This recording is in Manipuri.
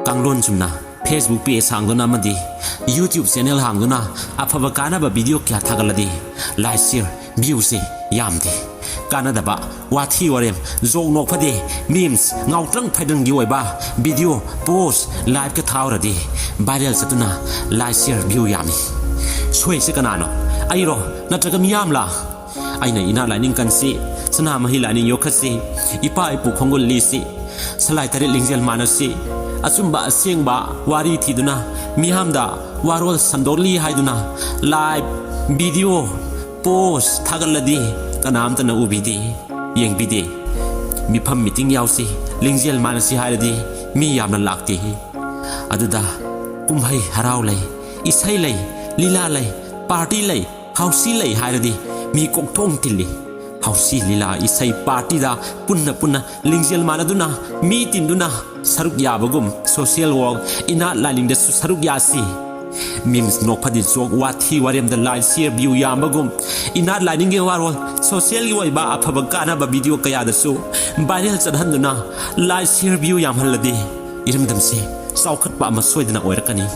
Kanglon chumna Facebook page hangduna madi YouTube channel hangduna aphaba kanaba video kya thagaladi like share view se yamde kanada ba wathi warem zong nok phade memes ngautlang phaidang gi oiba video post live ka thawradi viral satuna like share view yami soi se kanano airo natraga miyam la aina ina lining kansi Sanamahi Laining yokhasi ipa ipu khongol lisi salai tare lingjel manasi asumba asengba wari thiduna mihamda warol sandorli haiduna live video post thagaladi kanam tana ubidi yengbidi mifam meeting yausi lingjel manasi haidadi mi yamna lakti aduda kumhai harau lei isai lei lila lei party lei hausi lei haidadi mi kokthong tilli hausi lila isai party da punna lingjel manaduna mi tinduna saruk yabagum social work enat lainingda saruk yasi memes nok phadi jok wathi warem da like share view yambagum enat lainingge warol social gi waiba aphaba kana ba video kaya da su viral chadhanduna like share view yamhaladi irimdam se saukhat pa ma soidana oirakani